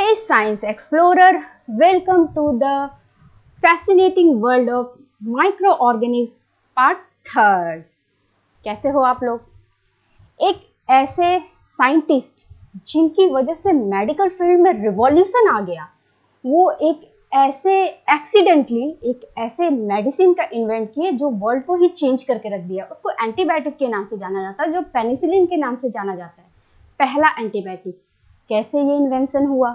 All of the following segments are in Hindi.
Hey Science Explorer, welcome to the fascinating world of microorganisms part third. कैसे हो आप लोग? एक ऐसे साइंटिस्ट जिनकी वजह से मेडिकल फील्ड में रिवॉल्यूशन आ गया, वो एक ऐसे मेडिसिन का इन्वेंट किए जो वर्ल्ड को ही चेंज करके रख दिया। उसको एंटीबायोटिक के नाम से जाना जाता है, जो पेनिसिलिन के नाम से जाना जाता है, पहला एंटीबायोटिक। कैसे ये इन्वेंशन हुआ?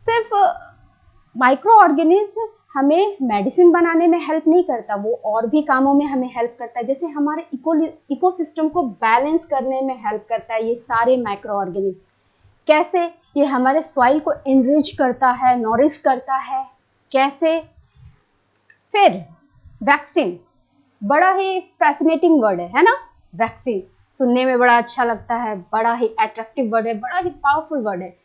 सिर्फ माइक्रो ऑर्गेनिज्म हमें मेडिसिन बनाने में हेल्प नहीं करता, वो और भी कामों में हमें हेल्प करता है। जैसे हमारे इकोसिस्टम को बैलेंस करने में हेल्प करता है ये सारे माइक्रो ऑर्गेनिज्म। कैसे? ये हमारे सॉइल को एनरिच करता है, नॉरिश करता है। कैसे? फिर वैक्सीन, बड़ा ही फैसिनेटिंग वर्ड है ना? वैक्सीन सुनने में बड़ा अच्छा लगता है, बड़ा ही अट्रैक्टिव वर्ड है, बड़ा ही पावरफुल वर्ड है।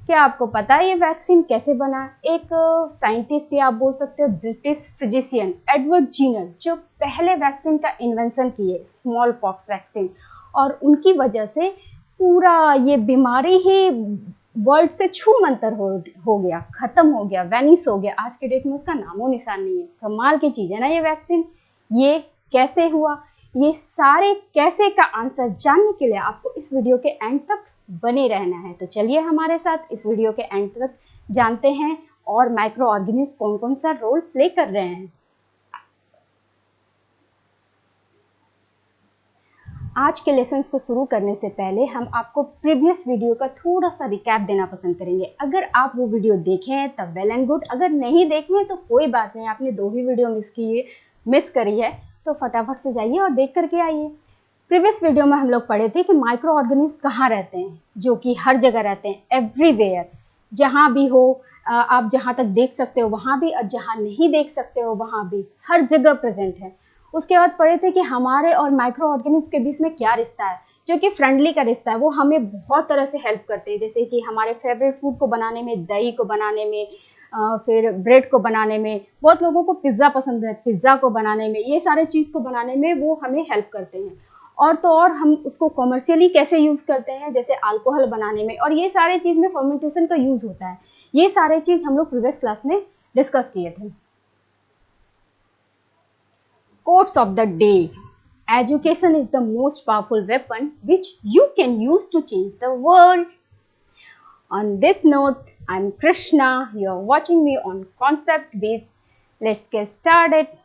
क्या आपको पता है ये वैक्सीन कैसे बना? एक साइंटिस्ट या आप बोल सकते हो ब्रिटिश फिजिशियन एडवर्ड जीनर, जो पहले वैक्सीन का इन्वेंशन किए, स्मॉल पॉक्स वैक्सीन, और उनकी वजह से पूरा ये बीमारी ही वर्ल्ड से छूमंतर हो गया, खत्म हो गया, वैनिश हो गया। आज के डेट में उसका नामो निशान नहीं है। कमाल की चीज़ है ना ये वैक्सीन। ये कैसे हुआ? ये सारे कैसे का आंसर जानने के लिए आपको इस वीडियो के एंड तक बने रहना है। तो चलिए हमारे साथ इस वीडियो के एंड तक जानते हैं और माइक्रो ऑर्गेनिज्म कौन कौन सा रोल प्ले कर रहे हैं। आज के लेसन्स को शुरू करने से पहले हम आपको प्रीवियस वीडियो का थोड़ा सा रिकैप देना पसंद करेंगे। अगर आप वो वीडियो देखे हैं तब वेल एंड गुड, अगर नहीं देखे हैं तो कोई बात नहीं, आपने 2 ही वीडियो मिस करी है तो फटाफट से जाइए और देख करके आइए। प्रीवियस वीडियो में हम लोग पढ़े थे कि माइक्रो ऑर्गेनिज्म कहाँ रहते हैं, जो कि हर जगह रहते हैं, एवरीवेयर, जहाँ भी हो, आप जहाँ तक देख सकते हो वहाँ भी, और जहाँ नहीं देख सकते हो वहाँ भी, हर जगह प्रेजेंट है। उसके बाद पढ़े थे कि हमारे और माइक्रो ऑर्गेनिज्म के बीच में क्या रिश्ता है, जो कि फ्रेंडली का रिश्ता है। वो हमें बहुत तरह से हेल्प करते हैं, जैसे कि हमारे फेवरेट फूड को बनाने में, दही को बनाने में, फिर ब्रेड को बनाने में, बहुत लोगों को पिज़्ज़ा पसंद है, पिज़्ज़ा को बनाने में, ये सारे चीज़ को बनाने में वो हमें हेल्प करते हैं। और तो और हम उसको कॉमर्शियली कैसे यूज़ करते हैं, जैसे अल्कोहल बनाने में, और ये सारे चीज़ में फर्मेंटेशन का यूज़ होता है। ये सारे चीज़ हम लोग प्रीवियस क्लास में डिस्कस किए थे। Quotes of the day. Education is the most powerful weapon which you can use to change the world. On this note, I'm Krishna. You're watching me on Concept Biz. Let's get started.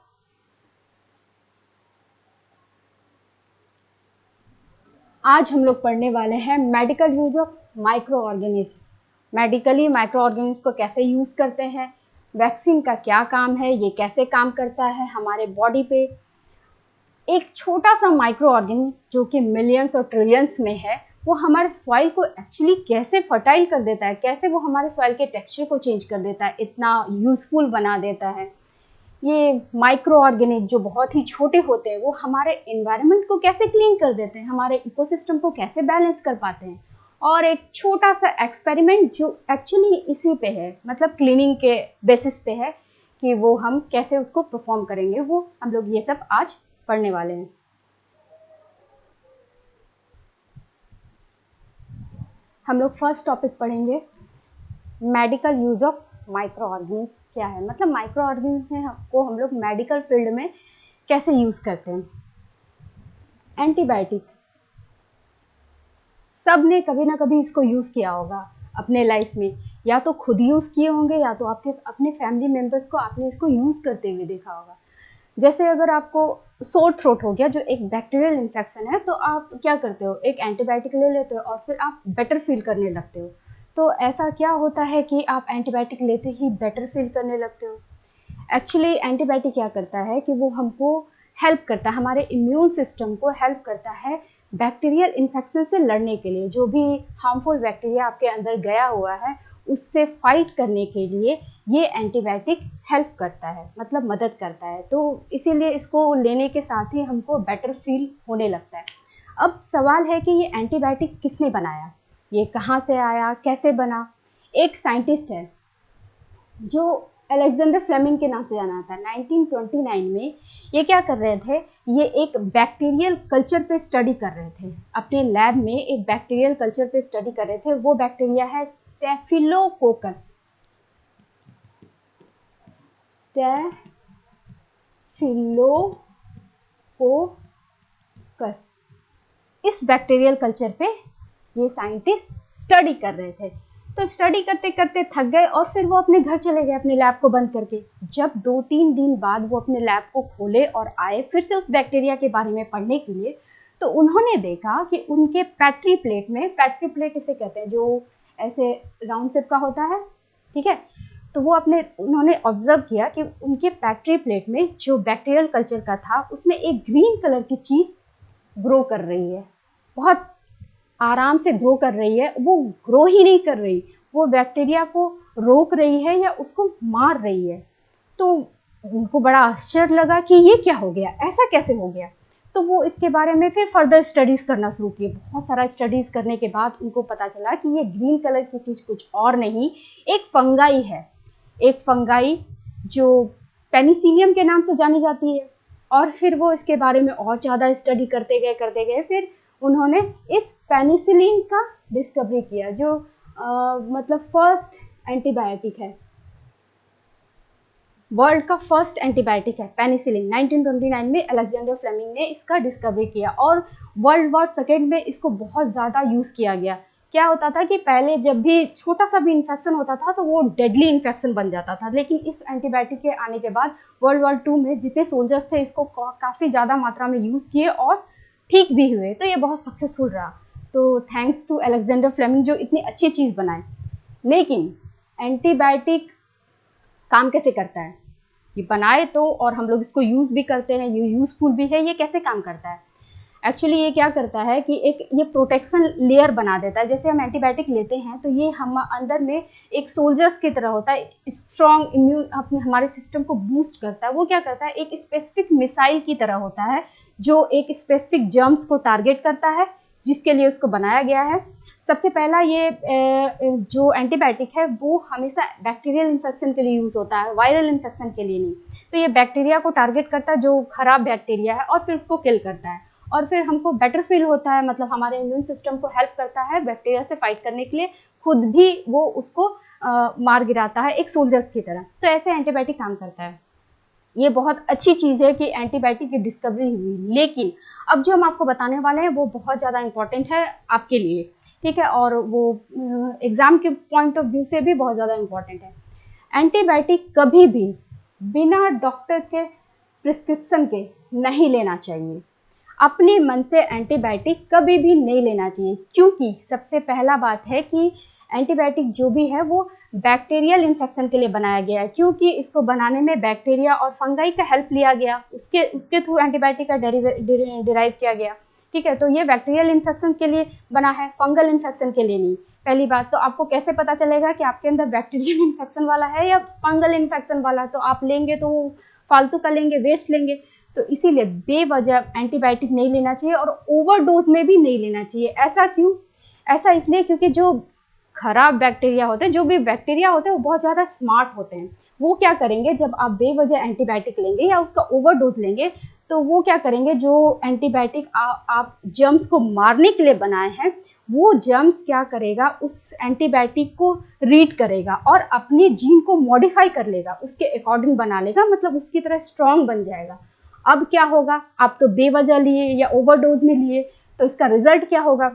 आज हम लोग पढ़ने वाले हैं medical use of micro organism. Medically micro organism को कैसे यूज़ करते हैं, वैक्सीन का क्या काम है, ये कैसे काम करता है हमारे बॉडी पे। एक छोटा सा माइक्रो ऑर्गेनिज्म जो कि मिलियंस और ट्रिलियंस में है, वो हमारे सॉइल को एक्चुअली कैसे फर्टाइल कर देता है, कैसे वो हमारे सॉइल के टेक्सचर को चेंज कर देता है, इतना यूजफुल बना देता है। ये माइक्रो ऑर्गेनिज्म जो बहुत ही छोटे होते हैं, वो हमारे एनवायरनमेंट को कैसे क्लीन कर देते हैं, हमारे इकोसिस्टम को कैसे बैलेंस कर पाते हैं। और एक छोटा सा एक्सपेरिमेंट जो एक्चुअली इसी पे है, मतलब क्लीनिंग के बेसिस पे है, कि वो हम कैसे उसको परफॉर्म करेंगे, वो हम लोग ये सब आज पढ़ने वाले हैं। हम लोग फर्स्ट टॉपिक पढ़ेंगे, medical use of micro organism क्या है, मतलब माइक्रो ऑर्गेनिज्म को हम लोग मेडिकल फील्ड में कैसे यूज करते हैं। एंटीबायोटिक, सब ने कभी ना कभी इसको यूज किया होगा अपने लाइफ में, या तो खुद यूज किए होंगे या तो आपके अपने फैमिली मेंबर्स को आपने इसको यूज करते हुए देखा होगा। जैसे अगर आपको सोर थ्रोट हो गया, जो एक बैक्टीरियल इन्फेक्शन है, तो आप क्या करते हो, एक एंटीबायोटिक ले लेते हो और फिर आप बेटर फील करने लगते हो। तो ऐसा क्या होता है कि आप एंटीबायोटिक लेते ही बेटर फील करने लगते हो? एक्चुअली एंटीबायोटिक क्या करता है कि वो हमको हेल्प करता है, हमारे इम्यून सिस्टम को हेल्प करता है बैक्टीरियल इन्फेक्शन से लड़ने के लिए। जो भी हार्मफुल बैक्टीरिया आपके अंदर गया हुआ है, उससे फाइट करने के लिए ये एंटीबायोटिक हेल्प करता है, मतलब मदद करता है। तो इसीलिए इसको लेने के साथ ही हमको बेटर फील होने लगता है। अब सवाल है कि ये एंटीबायोटिक किसने बनाया, ये कहाँ से आया, कैसे बना? एक साइंटिस्ट है जो अलेक्जेंडर फ्लेमिंग के नाम से जाना जाता है। 1929 में ये क्या कर रहे थे, ये एक बैक्टीरियल कल्चर पे स्टडी कर रहे थे, अपने लैब में एक बैक्टीरियल कल्चर पे स्टडी कर रहे थे। वो बैक्टीरिया है स्टेफिलोकोकस। स्टेफिलोकोकस, इस बैक्टीरियल कल्चर पे ये साइंटिस्ट स्टडी कर रहे थे। तो स्टडी करते करते थक गए और फिर वो अपने घर चले गए, अपने लैब को बंद करके। जब 2-3 दिन बाद वो अपने लैब को खोले और आए फिर से उस बैक्टीरिया के बारे में पढ़ने के लिए, तो उन्होंने देखा कि उनके पैट्री प्लेट में, पैट्री प्लेट इसे कहते हैं जो ऐसे राउंड शेप का होता है, ठीक है, तो वो उन्होंने ऑब्जर्व किया कि उनके पैट्री प्लेट में जो बैक्टीरियल कल्चर का था उसमें एक ग्रीन कलर की चीज़ ग्रो कर रही है, बहुत आराम से ग्रो कर रही है। वो ग्रो ही नहीं कर रही, वो बैक्टीरिया को रोक रही है या उसको मार रही है। तो उनको बड़ा आश्चर्य लगा कि ये क्या हो गया, ऐसा कैसे हो गया। तो वो इसके बारे में फिर फर्दर स्टडीज़ करना शुरू किए। बहुत सारा स्टडीज़ करने के बाद उनको पता चला कि ये ग्रीन कलर की चीज़ कुछ और नहीं, एक फंगाई है, एक फंगाई जो पेनिसिलियम के नाम से जानी जाती है। और फिर वो इसके बारे में और ज़्यादा स्टडी करते गए, फिर उन्होंने इस पेनिसिलिन का डिस्कवरी किया, जो मतलब फर्स्ट एंटीबायोटिक है, वर्ल्ड का फर्स्ट एंटीबायोटिक है पेनिसिलिन। 1929 में अलेक्जेंडर फ्लेमिंग ने इसका डिस्कवरी किया और वर्ल्ड वॉर सेकेंड में इसको बहुत ज़्यादा यूज़ किया गया। क्या होता था कि पहले जब भी छोटा सा भी इन्फेक्शन होता था तो वो डेडली इन्फेक्शन बन जाता था, लेकिन इस एंटीबायोटिक के आने के बाद वर्ल्ड वॉर 2 में जितने सोल्जर्स थे इसको काफ़ी ज़्यादा मात्रा में यूज़ किए और ठीक भी हुए। तो ये बहुत सक्सेसफुल रहा। तो थैंक्स टू अलेक्जेंडर फ्लेमिंग जो इतनी अच्छी चीज़ बनाए। लेकिन एंटीबायोटिक काम कैसे करता है, ये बनाए तो और हम लोग इसको यूज़ भी करते हैं, ये यूज़फुल भी है, ये कैसे काम करता है। एक्चुअली ये क्या करता है कि एक ये प्रोटेक्शन लेयर बना देता है। जैसे हम एंटीबायोटिक लेते हैं तो ये हम अंदर में एक सोल्जर्स की तरह होता है, स्ट्रॉन्ग इम्यून अपने हमारे सिस्टम को बूस्ट करता है। वो क्या करता है, एक स्पेसिफिक मिसाइल की तरह होता है जो एक स्पेसिफिक जर्म्स को टारगेट करता है, जिसके लिए उसको बनाया गया है। सबसे पहला ये जो एंटीबायोटिक है वो हमेशा बैक्टीरियल इन्फेक्शन के लिए यूज़ होता है, वायरल इन्फेक्शन के लिए नहीं। तो ये बैक्टीरिया को टारगेट करता है जो खराब बैक्टीरिया है और फिर उसको किल करता है और फिर हमको बेटर फील होता है, मतलब हमारे इम्यून सिस्टम को हेल्प करता है बैक्टीरिया से फाइट करने के लिए, खुद भी वो उसको मार गिराता है एक सोल्जर्स की तरह। तो ऐसे एंटीबायोटिक काम करता है। ये बहुत अच्छी चीज़ है कि एंटीबायोटिक की डिस्कवरी हुई, लेकिन अब जो हम आपको बताने वाले हैं वो बहुत ज़्यादा इम्पॉर्टेंट है आपके लिए, ठीक है, और वो एग्ज़ाम के पॉइंट ऑफ व्यू से भी बहुत ज़्यादा इम्पॉर्टेंट है। एंटीबायोटिक कभी भी बिना डॉक्टर के प्रिस्क्रिप्शन के नहीं लेना चाहिए। अपने मन से एंटीबायोटिक कभी भी नहीं लेना चाहिए, क्योंकि सबसे पहला बात है कि एंटीबायोटिक जो भी है वो बैक्टीरियल इन्फेक्शन के लिए बनाया गया है, क्योंकि इसको बनाने में बैक्टीरिया और फंगाई का हेल्प लिया गया, उसके थ्रू एंटीबायोटिक का डिराइव किया गया, ठीक है। तो ये बैक्टीरियल इन्फेक्शन के लिए बना है, फंगल इन्फेक्शन के लिए नहीं। पहली बात तो आपको कैसे पता चलेगा कि आपके अंदर बैक्टीरियल इन्फेक्शन वाला है या फंगल इन्फेक्शन वाला है, तो आप लेंगे तो फालतू का लेंगे, वेस्ट लेंगे। तो इसीलिए बेवजह एंटीबायोटिक नहीं लेना चाहिए और ओवरडोज में भी नहीं लेना चाहिए। ऐसा क्यों? ऐसा इसलिए क्योंकि जो खराब बैक्टीरिया होते हैं, जो भी बैक्टीरिया होते हैं वो बहुत ज़्यादा स्मार्ट होते हैं। वो क्या करेंगे, जब आप बेवजह एंटीबायोटिक लेंगे या उसका ओवरडोज लेंगे तो वो क्या करेंगे, जो एंटीबायोटिक आप जर्म्स को मारने के लिए बनाए हैं, वो जर्म्स क्या करेगा, उस एंटीबायोटिक को रीड करेगा और अपने जीन को मॉडिफाई कर लेगा, उसके अकॉर्डिंग बना लेगा, मतलब उसकी तरह स्ट्रॉन्ग बन जाएगा। अब क्या होगा, आप तो बेवजह लिए या ओवरडोज में लिए, तो इसका रिजल्ट क्या होगा,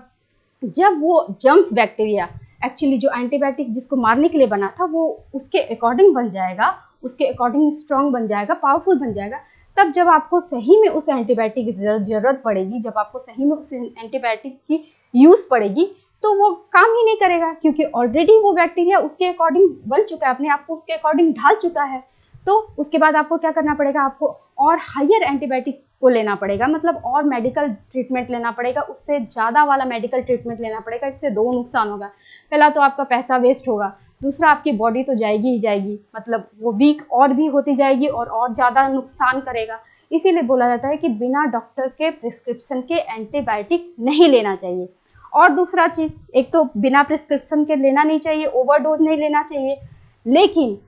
जब वो जर्म्स बैक्टीरिया एक्चुअली जो एंटीबायोटिक जिसको मारने के लिए बना था वो उसके अकॉर्डिंग बन जाएगा, उसके अकॉर्डिंग स्ट्रॉन्ग बन जाएगा, पावरफुल बन जाएगा, तब जब आपको सही में उस एंटीबायोटिक की ज़रूरत पड़ेगी, जब आपको सही में उस एंटीबायोटिक की यूज़ पड़ेगी, तो वो काम ही नहीं करेगा, क्योंकि ऑलरेडी वो बैक्टीरिया उसके अकॉर्डिंग बन चुका है, अपने आप को उसके अकॉर्डिंग ढाल चुका है। तो उसके बाद आपको क्या करना पड़ेगा, आपको और हायर एंटीबायोटिक को लेना पड़ेगा, मतलब और मेडिकल ट्रीटमेंट लेना पड़ेगा, उससे ज़्यादा वाला मेडिकल ट्रीटमेंट लेना पड़ेगा। इससे दो नुकसान होगा, पहला तो आपका पैसा वेस्ट होगा, दूसरा आपकी बॉडी तो जाएगी ही जाएगी, मतलब वो वीक और भी होती जाएगी और ज़्यादा नुकसान करेगा। इसीलिए बोला जाता है कि बिना डॉक्टर के प्रिस्क्रिप्शन के एंटीबायोटिक नहीं लेना चाहिए। और दूसरा चीज़, एक तो बिना प्रिस्क्रिप्शन के लेना नहीं चाहिए, ओवरडोज नहीं लेना चाहिए, लेकिन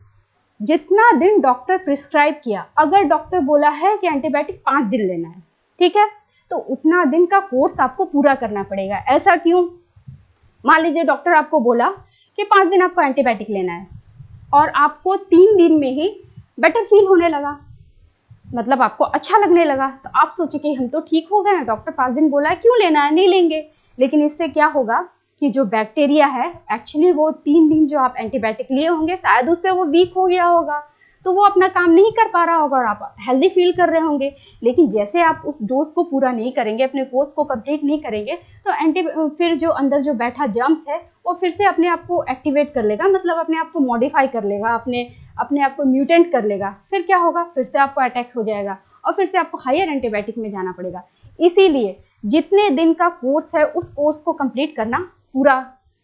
जितना दिन डॉक्टर प्रिस्क्राइब किया, अगर डॉक्टर बोला है कि एंटीबायोटिक 5 दिन लेना है, ठीक है, तो उतना दिन का कोर्स आपको पूरा करना पड़ेगा। ऐसा क्यों? मान लीजिए डॉक्टर आपको बोला कि 5 दिन आपको एंटीबायोटिक लेना है और आपको 3 दिन में ही बेटर फील होने लगा, मतलब आपको अच्छा लगने लगा, तो आप सोचे कि हम तो ठीक हो गए हैं, डॉक्टर 5 दिन बोला है, क्यों लेना है, नहीं लेंगे। लेकिन इससे क्या होगा कि जो बैक्टीरिया है एक्चुअली वो 3 दिन जो आप एंटीबायोटिक लिए होंगे शायद उससे वो वीक हो गया होगा, तो वो अपना काम नहीं कर पा रहा होगा और आप हेल्दी फील कर रहे होंगे। लेकिन जैसे आप उस डोज को पूरा नहीं करेंगे, अपने कोर्स को कंप्लीट नहीं करेंगे, तो फिर जो अंदर जो बैठा जर्म्स है वो फिर से अपने आप को एक्टिवेट कर लेगा, मतलब अपने आप को मॉडिफाई कर लेगा, अपने आप को म्यूटेंट कर लेगा। फिर क्या होगा, फिर से आपको अटैक हो जाएगा और फिर से आपको हायर एंटीबायोटिक में जाना पड़ेगा। इसीलिए जितने दिन का कोर्स है उस कोर्स को कंप्लीट करना पूरा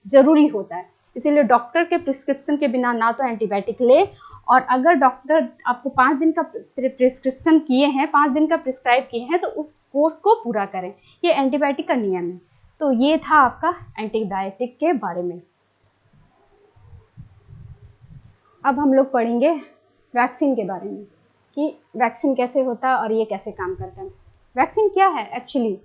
जरूरी होता है। इसीलिए डॉक्टर के प्रिस्क्रिप्शन के बिना ना तो एंटीबायोटिक ले, और अगर डॉक्टर आपको 5 दिन का प्रिस्क्रिप्शन किए हैं, 5 दिन का प्रिस्क्राइब किए हैं, तो उस कोर्स को पूरा करें। ये एंटीबायोटिक का नियम है। तो ये था आपका एंटीबायोटिक के बारे में। अब हम लोग पढ़ेंगे वैक्सीन के बारे में कि वैक्सीन कैसे होता है और ये कैसे काम करता है। वैक्सीन क्या है एक्चुअली?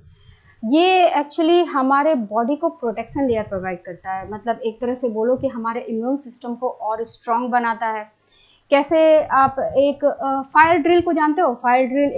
ये एक्चुअली हमारे बॉडी को प्रोटेक्शन लेयर प्रोवाइड करता है, मतलब एक तरह से बोलो कि हमारे इम्यून सिस्टम को और स्ट्रॉन्ग बनाता है। कैसे? आप एक फायर ड्रिल को जानते हो? फायर ड्रिल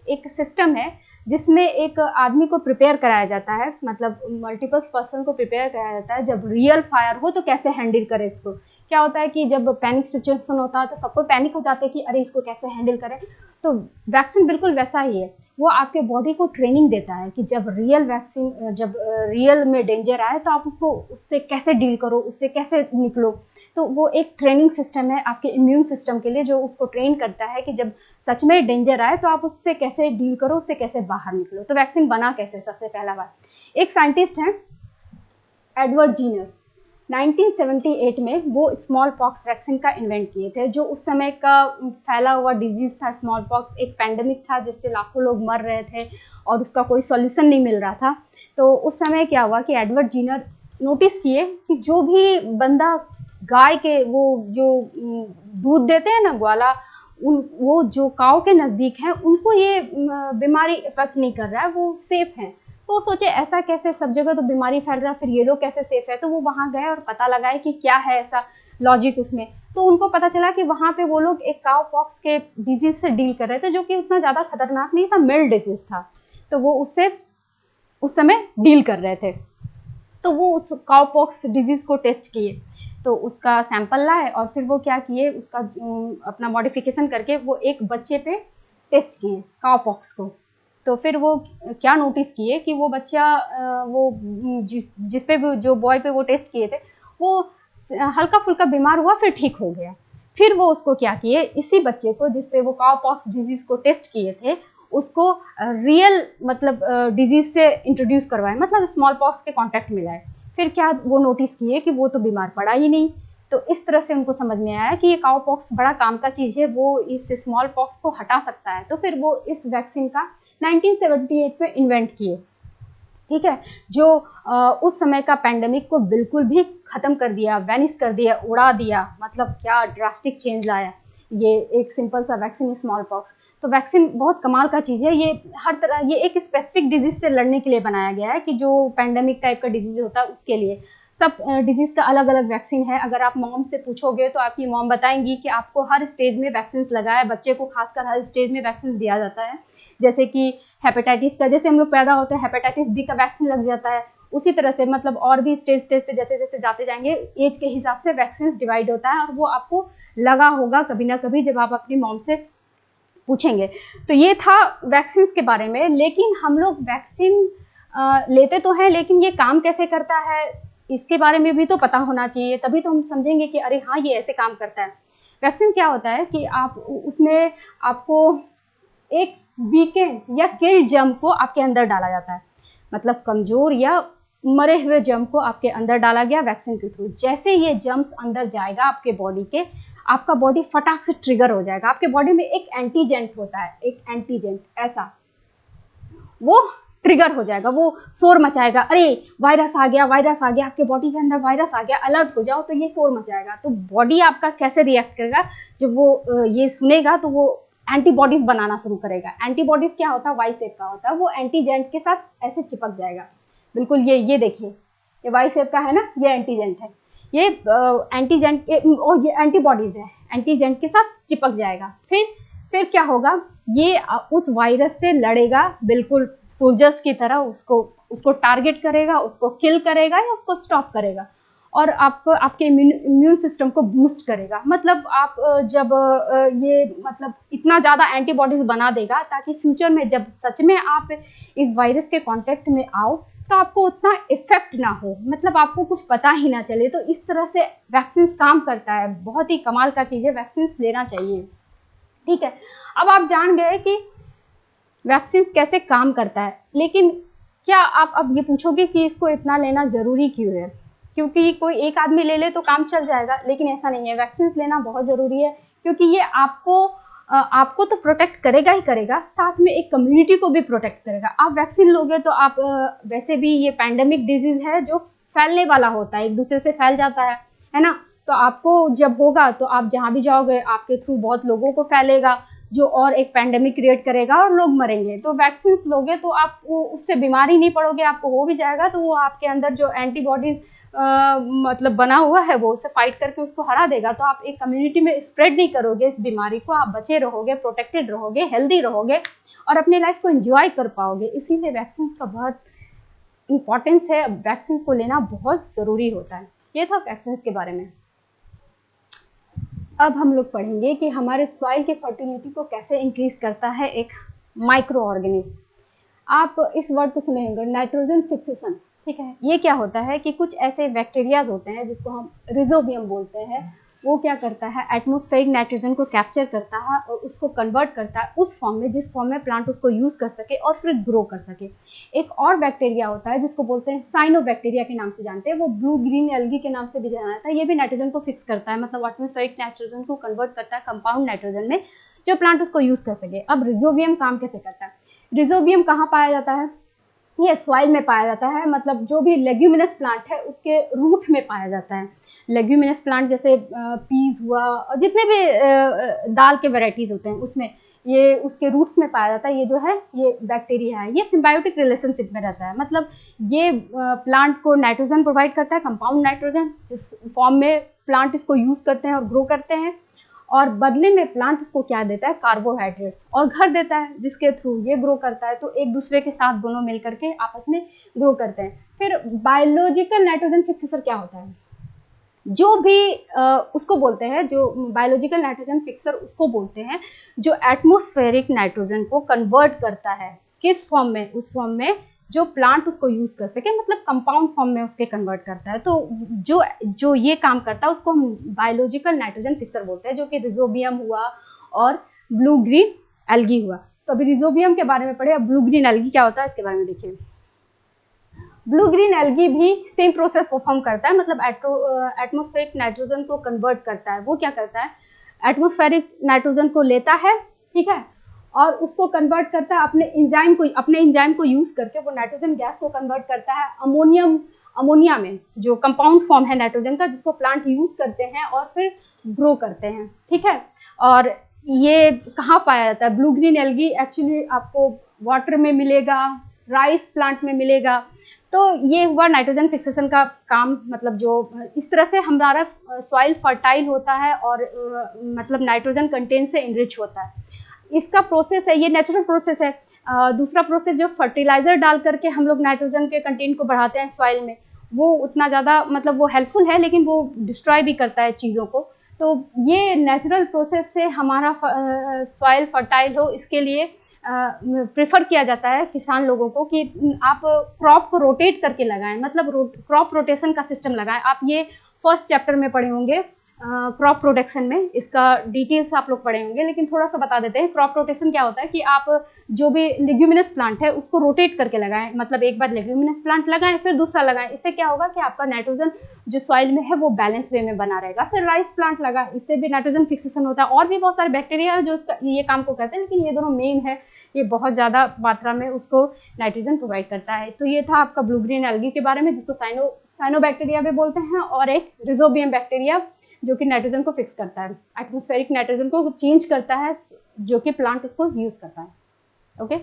एक सिस्टम है जिसमें एक आदमी को प्रिपेयर कराया जाता है, मतलब मल्टीपल्स पर्सन को प्रिपेयर कराया जाता है, जब रियल फायर हो तो कैसे हैंडल करे इसको। क्या होता है कि जब पैनिक सिचुएशन होता है तो सबको पैनिक हो जाता है कि अरे इसको कैसे हैंडल करें। तो वैक्सीन बिल्कुल वैसा ही है, वो आपके बॉडी को ट्रेनिंग देता है कि जब रियल में डेंजर आए तो आप उससे कैसे डील करो, उससे कैसे निकलो। तो वो एक ट्रेनिंग सिस्टम है आपके इम्यून सिस्टम के लिए, जो उसको ट्रेन करता है कि जब सच में डेंजर आए तो आप उससे कैसे डील करो, उससे कैसे बाहर निकलो। तो वैक्सीन बना कैसे? सबसे पहला बात, एक साइंटिस्ट हैं एडवर्ड जीनर, 1978 में वो स्मॉल पॉक्स वैक्सीन का इन्वेंट किए थे। जो उस समय का फैला हुआ डिजीज़ था स्मॉल पॉक्स, एक पैंडमिक था जिससे लाखों लोग मर रहे थे और उसका कोई सॉल्यूशन नहीं मिल रहा था। तो उस समय क्या हुआ कि एडवर्ड जीनर नोटिस किए कि जो भी बंदा गाय के वो जो दूध देते हैं ना ग्वाला, वो जो काऊ के नज़दीक हैं उनको ये बीमारी इफेक्ट नहीं कर रहा है, वो सेफ हैं। तो सोचे ऐसा कैसे, सब जगह तो बीमारी फैल रहा है, फिर ये लोग कैसे सेफ है। तो वो वहाँ गए और पता लगाए कि क्या है ऐसा लॉजिक उसमें। तो उनको पता चला कि वहाँ पे वो लोग एक काऊ पॉक्स के डिजीज़ से डील कर रहे थे, जो कि उतना ज़्यादा खतरनाक नहीं था, मिल्ड डिजीज़ था। तो वो उससे उस समय डील कर रहे थे। तो वो उस काऊ पॉक्स डिजीज़ को टेस्ट किए, तो उसका सैंपल लाए और फिर वो क्या किए, उसका अपना मॉडिफिकेशन करके वो एक बच्चे पे टेस्ट किए काऊ पॉक्स को। तो फिर वो क्या नोटिस किए कि वो बच्चा वो जिस पे भी जो बॉय पे वो टेस्ट किए थे वो हल्का फुल्का बीमार हुआ, फिर ठीक हो गया। फिर वो उसको क्या किए, इसी बच्चे को जिस पे वो काऊ पॉक्स डिजीज़ को टेस्ट किए थे उसको रियल मतलब डिजीज़ से इंट्रोड्यूस करवाए, मतलब स्मॉल पॉक्स के कॉन्टैक्ट में लाए। फिर क्या वो नोटिस किए कि वो तो बीमार पड़ा ही नहीं। तो इस तरह से उनको समझ में आया कि ये काऊ पॉक्स बड़ा काम का चीज़ है, वो इस स्मॉल पॉक्स को हटा सकता है। तो फिर वो इस वैक्सीन का 1978 में इन्वेंट किए, ठीक है, जो उस समय का पैंडेमिक को बिल्कुल भी ख़त्म कर दिया, वैनिश कर दिया, उड़ा दिया, मतलब क्या ड्रास्टिक चेंज लाया ये एक सिंपल सा वैक्सीन स्मॉल पॉक्स। तो वैक्सीन बहुत कमाल का चीज़ है, ये हर तरह ये एक स्पेसिफिक डिजीज़ से लड़ने के लिए बनाया गया है कि जो पैंडेमिक टाइप का डिजीज़ होता है उसके लिए। सब डिजीज़ का अलग अलग वैक्सीन है। अगर आप मॉम से पूछोगे तो आपकी मॉम बताएंगी कि आपको हर स्टेज में वैक्सीन लगाया है, बच्चे को खासकर हर स्टेज में वैक्सीन दिया जाता है। जैसे कि हेपेटाइटिस का, जैसे हम लोग पैदा होते हैं हेपेटाइटिस बी का वैक्सीन लग जाता है, उसी तरह से मतलब और भी स्टेज पे जैसे जैसे जाते जाएंगे एज के हिसाब से वैक्सीन डिवाइड होता है, और वो आपको लगा होगा कभी ना कभी जब आप अपनी मॉम से पूछेंगे। तो ये था वैक्सीन के बारे में। लेकिन हम लोग वैक्सीन लेते तो हैं, लेकिन ये काम कैसे करता है इसके बारे में भी तो पता होना चाहिए, तभी तो हम समझेंगे कि अरे हाँ ये ऐसे काम करता है। वैक्सीन क्या होता है कि आप उसमें आपको एक वीकेंड या किल्ड जर्म को आपके अंदर डाला जाता है, मतलब कमज़ोर या मरे हुए जर्म को आपके अंदर डाला गया वैक्सीन के थ्रू। जैसे ये जर्म्स अंदर जाएगा आपके बॉडी के, आपका बॉडी फटाक से ट्रिगर हो जाएगा। आपके बॉडी में एक एंटीजेंट होता है, एक एंटीजेंट ऐसा, वो ट्रिगर हो जाएगा, वो शोर मचाएगा, अरे वायरस आ गया, वायरस आ गया, आपके बॉडी के अंदर वायरस आ गया, अलर्ट हो जाओ, तो ये शोर मचाएगा। तो बॉडी आपका कैसे रिएक्ट करेगा, जब वो ये सुनेगा तो वो एंटीबॉडीज बनाना शुरू करेगा। एंटीबॉडीज क्या होता है, वाई शेप का होता है, वो एंटीजेंट के साथ ऐसे चिपक जाएगा। बिल्कुल ये देखिए, ये वाई शेप का है ना, ये एंटीजेंट है, ये एंटीजेंट और ये एंटीबॉडीज है, एंटीजेंट के साथ चिपक जाएगा। फिर क्या होगा, ये उस वायरस से लड़ेगा, बिल्कुल सोल्जर्स की तरह उसको टारगेट करेगा, उसको किल करेगा या उसको स्टॉप करेगा, और आपके इम्यून सिस्टम को बूस्ट करेगा। मतलब आप जब ये मतलब इतना ज़्यादा एंटीबॉडीज बना देगा ताकि फ्यूचर में जब सच में आप इस वायरस के कांटेक्ट में आओ तो आपको उतना इफेक्ट ना हो, मतलब आपको कुछ पता ही ना चले। तो इस तरह से वैक्सीन काम करता है, बहुत ही कमाल का चीज़ है, वैक्सीन लेना चाहिए। ठीक है, अब आप जान गए कि वैक्सीन कैसे काम करता है, लेकिन क्या आप अब ये पूछोगे कि इसको इतना लेना ज़रूरी क्यों है? क्योंकि कोई एक आदमी ले ले तो काम चल जाएगा, लेकिन ऐसा नहीं है। वैक्सीन लेना बहुत ज़रूरी है, क्योंकि ये आपको तो प्रोटेक्ट करेगा ही करेगा, साथ में एक कम्युनिटी को भी प्रोटेक्ट करेगा। आप वैक्सीन लोगे तो आप वैसे भी ये पैंडेमिक डिजीज़ है जो फैलने वाला होता है, एक दूसरे से फैल जाता है ना। तो आपको जब होगा तो आप जहाँ भी जाओगे आपके थ्रू बहुत लोगों को फैलेगा, जो और एक पैंडेमिक क्रिएट करेगा और लोग मरेंगे। तो वैक्सीन लोगे तो आप उससे बीमारी नहीं पड़ोगे, आपको हो भी जाएगा तो वो आपके अंदर जो एंटीबॉडीज मतलब बना हुआ है वो उससे फाइट करके उसको हरा देगा। तो आप एक कम्युनिटी में स्प्रेड नहीं करोगे इस बीमारी को, आप बचे रहोगे, प्रोटेक्टेड रहोगे, हेल्दी रहोगे और अपने लाइफ को एंजॉय कर पाओगे। इसीलिए वैक्सीन का बहुत इंपॉर्टेंस है, वैक्सीन को लेना बहुत ज़रूरी होता है। ये था वैक्सीन के बारे में। अब हम लोग पढ़ेंगे कि हमारे सॉइल के फर्टिलिटी को कैसे इंक्रीज करता है एक माइक्रो ऑर्गेनिज्म। आप इस वर्ड को सुने होंगे, नाइट्रोजन फिक्सेशन। ठीक है, ये क्या होता है कि कुछ ऐसे बैक्टीरियाज होते हैं जिसको हम रिजोबियम बोलते हैं, वो क्या करता है, एटमॉस्फेरिक नाइट्रोजन को कैप्चर करता है और उसको कन्वर्ट करता है उस फॉर्म में जिस फॉर्म में प्लांट उसको यूज़ कर सके और फिर ग्रो कर सके। एक और बैक्टीरिया होता है जिसको बोलते हैं साइनोबैक्टीरिया के नाम से जानते हैं, वो ब्लू ग्रीन एल्गी के नाम से भी जाना जाता है। ये भी नाइट्रोजन को फिक्स करता है, मतलब एटमॉस्फेरिक नाइट्रोजन को कन्वर्ट करता है कंपाउंड नाइट्रोजन में, जो प्लांट उसको यूज़ कर सके। अब रिजोबियम काम कैसे करता है? रिजोबियम कहाँ पाया जाता है? ये सॉइल में पाया जाता है, मतलब जो भी लेग्यूमिनस प्लांट है उसके रूट में पाया जाता है। लेग्यूमिनस प्लांट जैसे पीज हुआ और जितने भी दाल के वैरायटीज़ होते हैं उसमें ये उसके रूट्स में पाया जाता है। ये जो है ये बैक्टीरिया है, ये सिम्बायोटिक रिलेशनशिप में रहता है, मतलब ये प्लांट को नाइट्रोजन प्रोवाइड करता है, कंपाउंड नाइट्रोजन, जिस फॉर्म में प्लांट इसको यूज़ करते हैं और ग्रो करते हैं, और बदले में प्लांट इसको क्या देता है, कार्बोहाइड्रेट्स और घर देता है जिसके थ्रू ये ग्रो करता है। तो एक दूसरे के साथ दोनों मिल करके आपस में ग्रो करते हैं। फिर बायोलॉजिकल नाइट्रोजन फिक्सर क्या होता है? जो भी उसको बोलते हैं, जो बायोलॉजिकल नाइट्रोजन फिक्सर उसको बोलते हैं जो एटमॉस्फेरिक नाइट्रोजन को कन्वर्ट करता है, किस फॉर्म में? उस फॉर्म में जो प्लांट उसको यूज़ कर सके, मतलब कंपाउंड फॉर्म में उसके कन्वर्ट करता है। तो जो ये काम करता है उसको हम बायोलॉजिकल नाइट्रोजन फिक्सर बोलते हैं, जो कि रिजोबियम हुआ और ब्लू ग्रीन एल्गी हुआ। तो अभी रिजोबियम के बारे में पढ़े, अब ब्लू ग्रीन एल्गी क्या होता है इसके बारे में देखिए। ब्लू ग्रीन एल्गी भी सेम प्रोसेस परफॉर्म करता है, मतलब एटमॉस्फेरिक नाइट्रोजन को कन्वर्ट करता है। वो क्या करता है, एटमॉस्फेरिक नाइट्रोजन को लेता है, ठीक है, और उसको कन्वर्ट करता है अपने एंजाइम को यूज़ करके, वो नाइट्रोजन गैस को कन्वर्ट करता है अमोनिया में, जो कंपाउंड फॉर्म है नाइट्रोजन का, जिसको प्लांट यूज़ करते हैं और फिर ग्रो करते हैं। ठीक है, और ये कहाँ पाया जाता है? ब्लू ग्रीन एल्गी एक्चुअली आपको वाटर में मिलेगा, राइस प्लांट में मिलेगा। तो ये हुआ नाइट्रोजन फिक्सेशन का काम, मतलब जो इस तरह से हमारा सॉइल फर्टाइल होता है और मतलब नाइट्रोजन कंटेंट से इनरिच होता है। इसका प्रोसेस है, ये नेचुरल प्रोसेस है। दूसरा प्रोसेस जो फर्टिलाइज़र डाल करके हम लोग नाइट्रोजन के कंटेंट को बढ़ाते हैं सॉइल में, वो उतना ज़्यादा मतलब वो हेल्पफुल है, लेकिन वो डिस्ट्रॉय भी करता है चीज़ों को। तो ये नेचुरल प्रोसेस से हमारा सॉइल फर्टाइल हो, इसके लिए प्रेफर किया जाता है किसान लोगों को कि आप क्रॉप को रोटेट करके लगाएं, मतलब क्रॉप रोटेशन का सिस्टम लगाएं। आप ये फर्स्ट चैप्टर में पढ़े होंगे क्रॉप प्रोटेक्शन में, इसका डिटेल्स आप लोग पढ़े होंगे, लेकिन थोड़ा सा बता देते हैं। क्रॉप रोटेशन क्या होता है कि आप जो भी लेग्यूमिनस प्लांट है उसको रोटेट करके लगाएं, मतलब एक बार लेग्यूमिनस प्लांट लगाएं फिर दूसरा लगाएं। इससे क्या होगा कि आपका नाइट्रोजन जो सॉइल में है वो बैलेंस वे में बना रहेगा। फिर राइस प्लांट लगाएं, इससे भी नाइट्रोजन फिक्सेशन होता है। और भी बहुत सारे बैक्टीरिया है जो इसका ये काम को करते हैं, लेकिन ये दोनों मेन है, ये बहुत ज़्यादा मात्रा में उसको नाइट्रोजन प्रोवाइड करता है। तो ये था आपका ब्लू ग्रीन एल्गी के बारे में, जिसको साइनोबैक्टीरिया भी बोलते हैं, और एक रिजोबियम बैक्टीरिया जो कि नाइट्रोजन को फिक्स करता है, एटमॉस्फेरिक नाइट्रोजन को चेंज करता है, जो कि प्लांट उसको यूज करता है। ओके,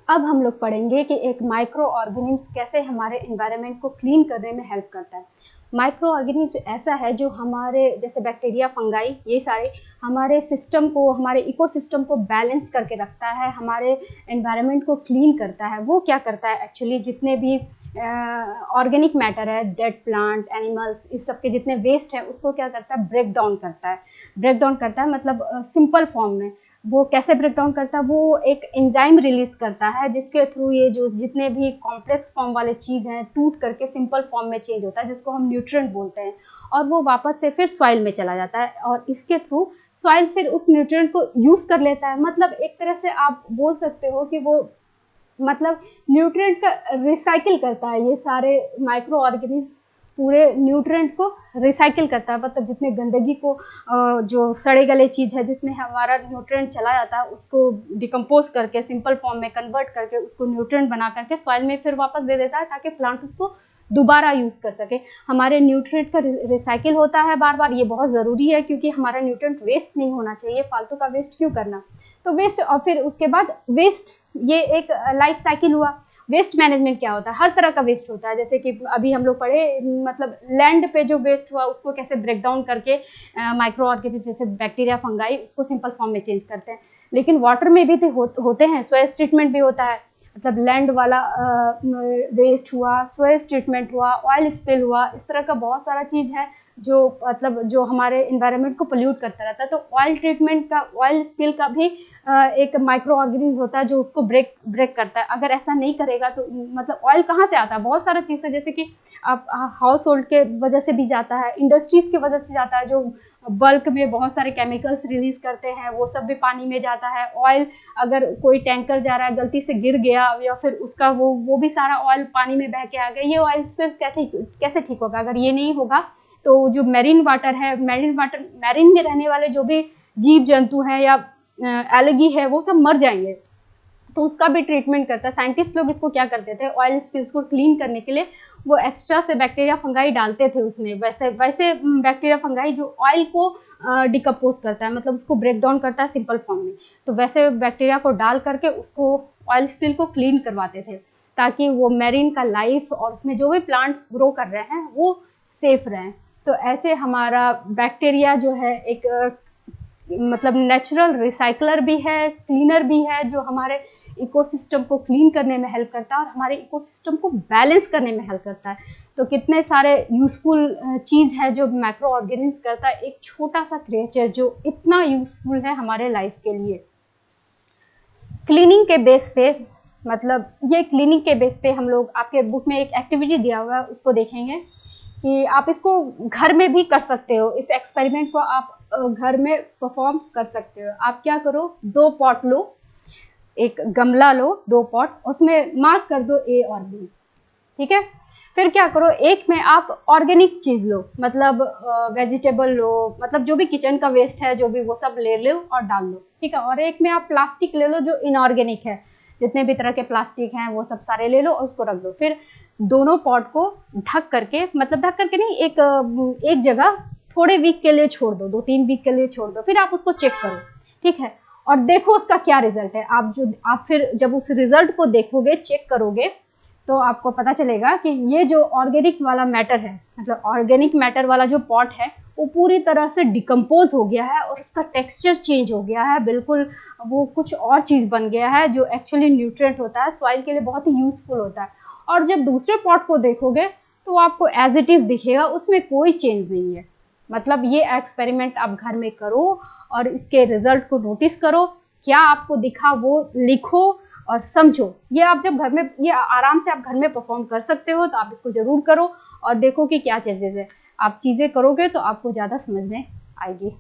अब हम लोग पढ़ेंगे कि एक माइक्रो ऑर्गेनिज्म कैसे हमारे एनवायरनमेंट को क्लीन करने में हेल्प करता है। माइक्रो ऑर्गेनिज्म ऐसा है जो हमारे जैसे बैक्टीरिया, फंगाई, ये सारे हमारे सिस्टम को, हमारे इकोसिस्टम को बैलेंस करके रखता है, हमारे एनवायरनमेंट को क्लीन करता है। वो क्या करता है एक्चुअली, जितने भी ऑर्गेनिक मैटर है, डेड प्लांट, एनिमल्स, इस सब के जितने वेस्ट है उसको क्या करता है, ब्रेक डाउन करता है। ब्रेक डाउन करता है मतलब सिंपल फॉर्म में। वो कैसे ब्रेक डाउन करता है, वो एक एंजाइम रिलीज करता है जिसके थ्रू ये जो जितने भी कॉम्प्लेक्स फॉर्म वाले चीज़ हैं टूट करके सिंपल फॉर्म में चेंज होता है, जिसको हम न्यूट्रिएंट बोलते हैं, और वो वापस से फिर सॉइल में चला जाता है, और इसके थ्रू सॉइल फिर उस न्यूट्रिएंट को यूज़ कर लेता है। मतलब एक तरह से आप बोल सकते हो कि वो मतलब न्यूट्रिएंट का रिसाइकिल करता है। ये सारे माइक्रो ऑर्गेनिज्म पूरे न्यूट्रिएंट को रिसाइकिल करता है, मतलब जितने गंदगी को जो सड़े गले चीज़ है जिसमें हमारा न्यूट्रिएंट चला जाता है उसको डिकम्पोज करके सिंपल फॉर्म में कन्वर्ट करके उसको न्यूट्रिएंट बना करके सॉइल में फिर वापस दे देता है, ताकि प्लांट उसको दोबारा यूज़ कर सके। हमारे न्यूट्रिएंट का रिसाइकिल होता है बार बार, ये बहुत ज़रूरी है, क्योंकि हमारा न्यूट्रिएंट वेस्ट नहीं होना चाहिए। फालतू का वेस्ट क्यों करना। तो वेस्ट, और फिर उसके बाद वेस्ट, ये एक लाइफ साइकिल हुआ। वेस्ट मैनेजमेंट क्या होता है, हर तरह का वेस्ट होता है, जैसे कि अभी हम लोग पढ़े, मतलब लैंड पे जो वेस्ट हुआ उसको कैसे ब्रेक डाउन करके माइक्रो ऑर्गेनिज्म जैसे बैक्टीरिया, फंगाई, उसको सिंपल फॉर्म में चेंज करते हैं। लेकिन वाटर में भी होते हैं, स्वेज ट्रीटमेंट भी होता है, मतलब लैंड वाला वेस्ट हुआ, स्वेज ट्रीटमेंट हुआ, ऑयल स्पिल हुआ, इस तरह का बहुत सारा चीज़ है जो मतलब जो हमारे इन्वायरमेंट को पोल्यूट करता रहता है। तो ऑयल ट्रीटमेंट का, ऑयल स्पिल का भी एक माइक्रो ऑर्गेनिज्म होता है जो उसको ब्रेक करता है। अगर ऐसा नहीं करेगा तो मतलब ऑयल कहाँ से आता है, बहुत सारा चीज़ है, जैसे कि आप हाउस होल्ड के वजह से भी जाता है, इंडस्ट्रीज़ की वजह से जाता है, जो बल्क में बहुत सारे केमिकल्स रिलीज़ करते हैं, वो सब भी पानी में जाता है। ऑयल, अगर कोई टैंकर जा रहा है, गलती से गिर गया या फिर उसका वो भी सारा ऑयल पानी में बह के आ गया, ये ऑयल स्पिल कैसे ठीक होगा। अगर ये नहीं होगा तो जो मैरीन वाटर है, मैरीन में रहने वाले जो भी जीव जंतु हैं या एलगी है, वो सब मर जाएंगे। तो उसका भी ट्रीटमेंट करता है। साइंटिस्ट लोग इसको क्या करते थे, ऑयल स्पिल्स को क्लीन करने के लिए वो एक्स्ट्रा से बैक्टीरिया, फंगाई डालते थे उसमें। वैसे बैक्टीरिया, फंगाई जो ऑयल को डिकम्पोज करता है, मतलब उसको ब्रेक डाउन करता है सिंपल फॉर्म में, तो वैसे बैक्टीरिया को डाल करके उसको ऑयल स्पिल को क्लीन करवाते थे, ताकि वो मैरीन का लाइफ और उसमें जो भी प्लांट्स ग्रो कर रहे हैं वो सेफ रहें। तो ऐसे हमारा बैक्टीरिया जो है एक मतलब नेचुरल रिसाइकलर भी है, क्लीनर भी है, जो हमारे इकोसिस्टम को क्लीन करने में हेल्प करता है और हमारे इकोसिस्टम को बैलेंस करने में हेल्प करता है। तो कितने सारे यूज़फुल चीज़ है जो माइक्रो ऑर्गेनिज्म करता है, एक छोटा सा क्रिएचर जो इतना यूज़फुल है हमारे लाइफ के लिए। क्लीनिंग के बेस पे, मतलब ये क्लीनिंग के बेस पे हम लोग, आपके बुक में एक एक्टिविटी दिया हुआ है उसको देखेंगे कि आप इसको घर में भी कर सकते हो। इस एक्सपेरिमेंट को आप घर में परफॉर्म कर सकते हो। आप क्या करो, 2 पॉट लो, एक गमला लो, 2 पॉट, उसमें मार्क कर दो A और B, ठीक है। फिर क्या करो, एक में आप ऑर्गेनिक चीज़ लो, मतलब वेजिटेबल लो, मतलब जो भी किचन का वेस्ट है जो भी, वो सब ले लो और डाल लो, ठीक है। और एक में आप प्लास्टिक ले लो जो इनऑर्गेनिक है, जितने भी तरह के प्लास्टिक हैं वो सब सारे ले लो और उसको रख दो। फिर दोनों पॉट को ढक करके, मतलब ढक करके नहीं, एक जगह थोड़े वीक के लिए छोड़ दो, 2-3 वीक के लिए छोड़ दो। फिर आप उसको चेक करो, ठीक है, और देखो उसका क्या रिजल्ट है। आप फिर जब उस रिजल्ट को देखोगे, चेक करोगे, तो आपको पता चलेगा कि ये जो ऑर्गेनिक वाला मैटर है, मतलब ऑर्गेनिक मैटर वाला जो पॉट है, वो पूरी तरह से डिकम्पोज हो गया है और उसका टेक्सचर चेंज हो गया है, बिल्कुल वो कुछ और चीज़ बन गया है जो एक्चुअली न्यूट्रिएंट होता है, सॉइल के लिए बहुत ही यूज़फुल होता है। और जब दूसरे पॉट को देखोगे तो आपको एज इट इज़ दिखेगा, उसमें कोई चेंज नहीं है। मतलब ये एक्सपेरिमेंट आप घर में करो और इसके रिजल्ट को नोटिस करो, क्या आपको दिखा वो लिखो और समझो। ये आप जब घर में, ये आराम से आप घर में परफॉर्म कर सकते हो, तो आप इसको ज़रूर करो और देखो कि क्या चीज़ें है। आप चीज़ें करोगे तो आपको ज़्यादा समझ में आएगी।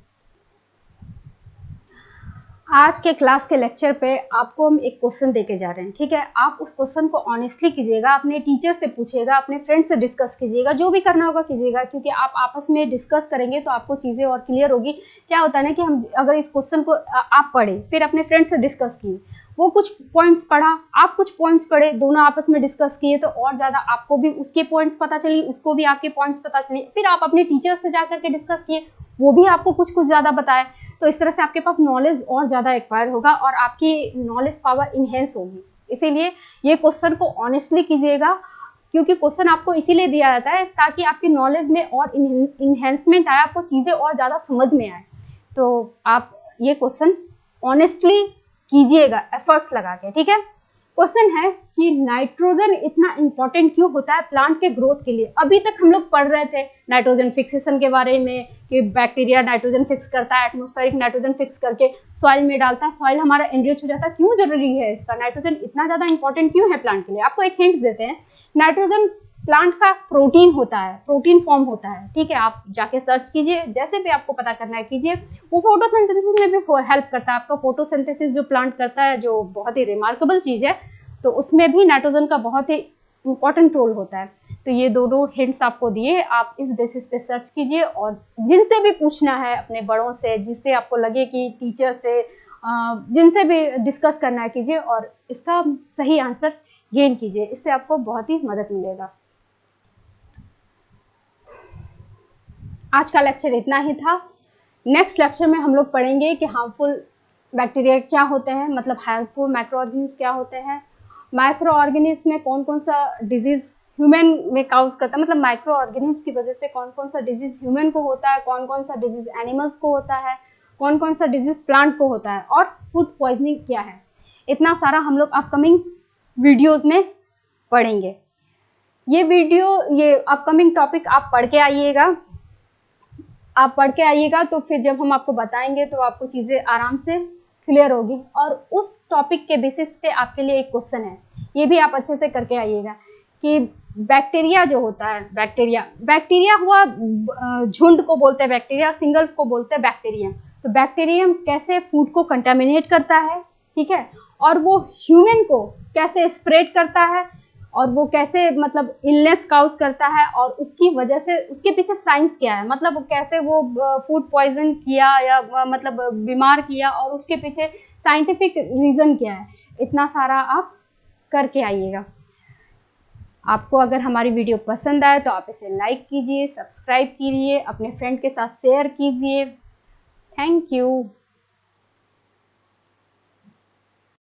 आज के क्लास के लेक्चर पे आपको हम एक क्वेश्चन देके जा रहे हैं, ठीक है। आप उस क्वेश्चन को ऑनेस्टली कीजिएगा, अपने टीचर से पूछिएगा, अपने फ्रेंड से डिस्कस कीजिएगा, जो भी करना होगा कीजिएगा, क्योंकि आप आपस में डिस्कस करेंगे तो आपको चीज़ें और क्लियर होगी। क्या होता है ना कि हम अगर इस क्वेश्चन को आप पढ़े, फिर अपने फ्रेंड से डिस्कस किए, वो कुछ पॉइंट्स पढ़ा, आप कुछ पॉइंट्स पढ़े, दोनों आपस में डिस्कस किए, तो और ज़्यादा आपको भी उसके पॉइंट्स पता चली, उसको भी आपके पॉइंट्स पता चली। फिर आप अपने टीचर्स से जा करके डिस्कस किए, वो भी आपको कुछ कुछ ज़्यादा बताए, तो इस तरह से आपके पास नॉलेज और ज़्यादा एक्वायर होगा और आपकी नॉलेज पावर इन्हेंस होगी। इसीलिए ये क्वेश्चन को ऑनेस्टली कीजिएगा, क्योंकि क्वेश्चन आपको इसीलिए दिया जाता है ताकि आपकी नॉलेज में और इन्हेंसमेंट आए, आपको चीज़ें और ज़्यादा समझ में आए। तो आप ये क्वेश्चन ऑनेस्टली कीजिएगा, एफर्ट्स लगा के, ठीक है। क्वेश्चन है कि नाइट्रोजन इतना इंपॉर्टेंट क्यों होता है प्लांट के ग्रोथ के लिए। अभी तक हम लोग पढ़ रहे थे नाइट्रोजन फिक्सेशन के बारे में कि बैक्टीरिया नाइट्रोजन फिक्स करता है, एटमॉस्फेरिक नाइट्रोजन फिक्स करके सॉइल में डालता है, सॉइल हमारा एनरिच हो जाता है। क्यों जरूरी है इसका, नाइट्रोजन इतना ज़्यादा इंपॉर्टेंट क्यों है प्लांट के लिए। आपको एक हिंट देते हैं, नाइट्रोजन प्लांट का प्रोटीन होता है, प्रोटीन फॉर्म होता है, ठीक है। आप जाके सर्च कीजिए, जैसे भी आपको पता करना है कीजिए। वो फोटोसिंथेसिस में भी हेल्प करता है। आपका फोटोसिंथेसिस जो प्लांट करता है, जो बहुत ही रिमार्केबल चीज़ है, तो उसमें भी नाइट्रोजन का बहुत ही इंपॉर्टेंट रोल होता है। तो ये दोनों हिंट्स आपको दिए, आप इस बेसिस पे सर्च कीजिए और जिनसे भी पूछना है, अपने बड़ों से, जिससे आपको लगे कि टीचर से, जिनसे भी डिस्कस करना है कीजिए और इसका सही आंसर गेन कीजिए। इससे आपको बहुत ही मदद मिलेगा। आज का लेक्चर इतना ही था। नेक्स्ट लेक्चर में हम लोग पढ़ेंगे कि हार्मफुल बैक्टीरिया क्या होते हैं, मतलब हार्मफुल माइक्रो ऑर्गेनिज्म क्या होते हैं, माइक्रो ऑर्गेनिज्म में कौन कौन सा डिजीज ह्यूमन में काउज करता है, मतलब माइक्रो ऑर्गेनिज्म की वजह से कौन कौन सा डिजीज ह्यूमन को होता है, कौन कौन सा डिजीज एनिमल्स को होता है, कौन कौन सा डिजीज प्लांट को होता है, और फूड पॉइजनिंग क्या है। इतना सारा हम लोग अपकमिंग वीडियोज में पढ़ेंगे। ये अपकमिंग टॉपिक आप पढ़ के आइएगा, तो फिर जब हम आपको बताएंगे तो आपको चीज़ें आराम से क्लियर होगी। और उस टॉपिक के बेसिस पे आपके लिए एक क्वेश्चन है, ये भी आप अच्छे से करके आइएगा कि बैक्टीरिया जो होता है, बैक्टीरिया हुआ झुंड को बोलते हैं बैक्टीरिया, सिंगल को बोलते हैं बैक्टीरियम। तो बैक्टीरियम कैसे फूड को कंटामिनेट करता है, ठीक है, और वो ह्यूमन को कैसे स्प्रेड करता है, और वो कैसे मतलब इलनेस काउज करता है, और उसकी वजह से उसके पीछे साइंस क्या है, मतलब कैसे वो फूड पॉइजन किया या मतलब बीमार किया, और उसके पीछे साइंटिफिक रीज़न क्या है। इतना सारा आप करके आइएगा। आपको अगर हमारी वीडियो पसंद आए तो आप इसे लाइक कीजिए, सब्सक्राइब कीजिए, अपने फ्रेंड के साथ शेयर कीजिए। Thank you.